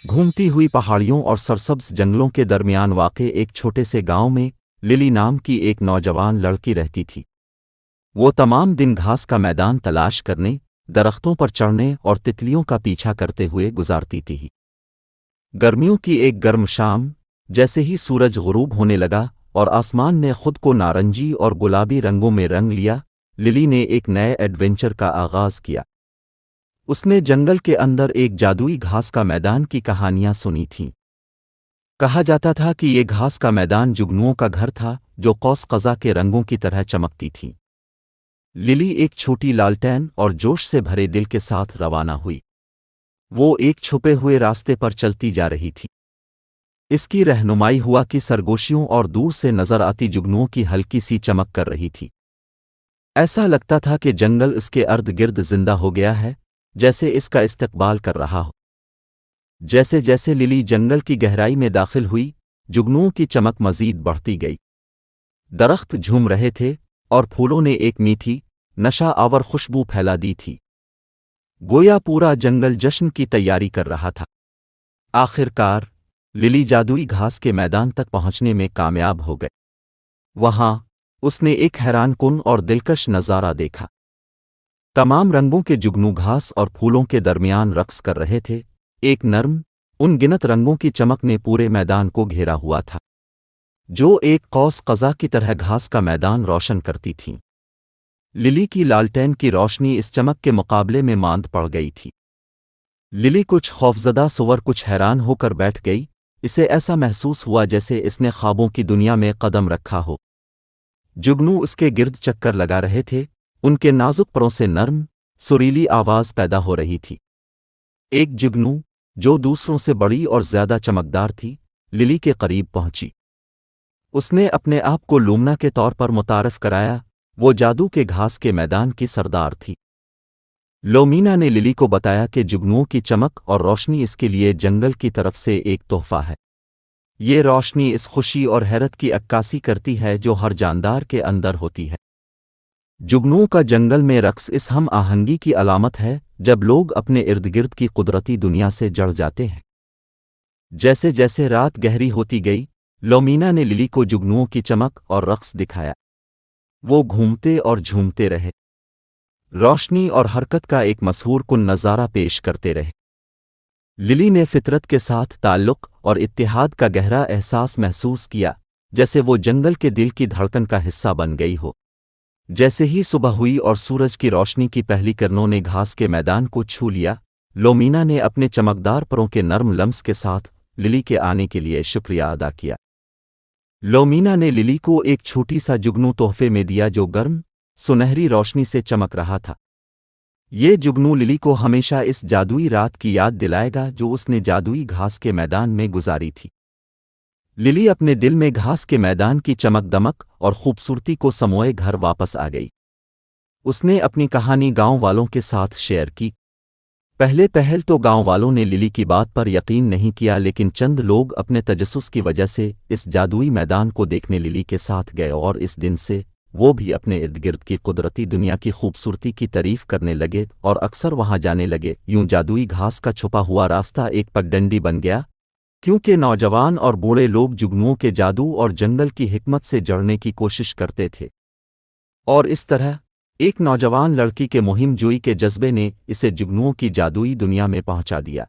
घूमती हुई पहाड़ियों और सरसब्ज जंगलों के दरमियान वाक़े एक छोटे से गांव में लिली नाम की एक नौजवान लड़की रहती थी। वो तमाम दिन घास का मैदान तलाश करने, दरख्तों पर चढ़ने और तितलियों का पीछा करते हुए गुजारती थी। गर्मियों की एक गर्म शाम, जैसे ही सूरज गुरूब होने लगा और आसमान ने खुद को नारंगी और गुलाबी रंगों में रंग लिया, लिली ने एक नए एडवेंचर का आगाज़ किया। उसने जंगल के अंदर एक जादुई घास का मैदान की कहानियां सुनी थीं। कहा जाता था कि ये घास का मैदान जुगनुओं का घर था जो कौस कज़ा के रंगों की तरह चमकती थीं। लिली एक छोटी लालटेन और जोश से भरे दिल के साथ रवाना हुई। वो एक छुपे हुए रास्ते पर चलती जा रही थी। इसकी रहनुमाई हुआ कि सरगोशियों और दूर से नजर आती जुगनुओं की हल्की सी चमक कर रही थी। ऐसा लगता था कि जंगल इसके अर्द गिर्द जिंदा हो गया है, जैसे इसका इस्तकबाल कर रहा हो। जैसे जैसे लिली जंगल की गहराई में दाखिल हुई, जुगनुओं की चमक मजीद बढ़ती गई। दरख्त झूम रहे थे और फूलों ने एक मीठी, नशा आवर खुशबू फैला दी थी। गोया पूरा जंगल जश्न की तैयारी कर रहा था। आखिरकार लिली जादुई घास के मैदान तक पहुंचने में कामयाब हो गए। वहां उसने एक हैरानकुन और दिलकश नज़ारा देखा। तमाम रंगों के जुगनू घास और फूलों के दरमियान रक्स कर रहे थे। एक नर्म, उनगिनत रंगों की चमक ने पूरे मैदान को घेरा हुआ था, जो एक कौस कज़ा की तरह घास का मैदान रोशन करती थी। लिली की लालटेन की रोशनी इस चमक के मुकाबले में मांद पड़ गई थी। लिली कुछ खौफजदा सुवर कुछ हैरान होकर बैठ गई। इसे ऐसा महसूस हुआ जैसे इसने ख्वाबों की दुनिया में कदम रखा हो। जुगनू उसके गिर्द चक्कर लगा रहे थे। उनके नाजुक परों से नर्म, सुरीली आवाज पैदा हो रही थी। एक जुगनू, जो दूसरों से बड़ी और ज्यादा चमकदार थी, लिली के करीब पहुंची। उसने अपने आप को लूमना के तौर पर मुतारफ कराया। वो जादू के घास के मैदान की सरदार थी। लोमीना ने लिली को बताया कि जुगनुओं की चमक और रोशनी इसके लिए जंगल की तरफ से एक तोहफा है। ये रोशनी इस खुशी और हैरत की अक्कासी करती है जो हर जानदार के अंदर होती है। जुगनुओं का जंगल में रक्स इस हम आहंगी की अलामत है जब लोग अपने इर्द गिर्द की कुदरती दुनिया से जड़ जाते हैं। जैसे जैसे रात गहरी होती गई, लोमीना ने लिली को जुगनुओं की चमक और रक्स दिखाया। वो घूमते और झूमते रहे, रोशनी और हरकत का एक मशहूर कुन नज़ारा पेश करते रहे। लिली ने फितरत के साथ ताल्लुक़ और इत्तेहाद का गहरा एहसास महसूस किया, जैसे वो जंगल के दिल की धड़कन का हिस्सा बन गई हो। जैसे ही सुबह हुई और सूरज की रोशनी की पहली किरणों ने घास के मैदान को छू लिया, लोमीना ने अपने चमकदार परों के नर्म लम्स के साथ लिली के आने के लिए शुक्रिया अदा किया। लोमीना ने लिली को एक छोटी सा जुगनू तोहफे में दिया जो गर्म, सुनहरी रोशनी से चमक रहा था। ये जुगनू लिली को हमेशा इस जादुई रात की याद दिलाएगा जो उसने जादुई घास के मैदान में गुजारी थी। लिली अपने दिल में घास के मैदान की चमक दमक और खूबसूरती को समोए घर वापस आ गई। उसने अपनी कहानी गांव वालों के साथ शेयर की। पहल तो गांव वालों ने लिली की बात पर यकीन नहीं किया, लेकिन चंद लोग अपने तजस्सुस की वजह से इस जादुई मैदान को देखने लिली के साथ गए और इस दिन से वो भी अपने इर्द गिर्द की कुदरती दुनिया की खूबसूरती की तारीफ करने लगे और अक्सर वहां जाने लगे। यूं जादुई घास का छुपा हुआ रास्ता एक पगडंडी बन गया, क्योंकि नौजवान और बूढ़े लोग जुगनुओं के जादू और जंगल की हिकमत से जड़ने की कोशिश करते थे। और इस तरह एक नौजवान लड़की के मुहिम जोई के जज्बे ने इसे जुगनुओं की जादुई दुनिया में पहुंचा दिया।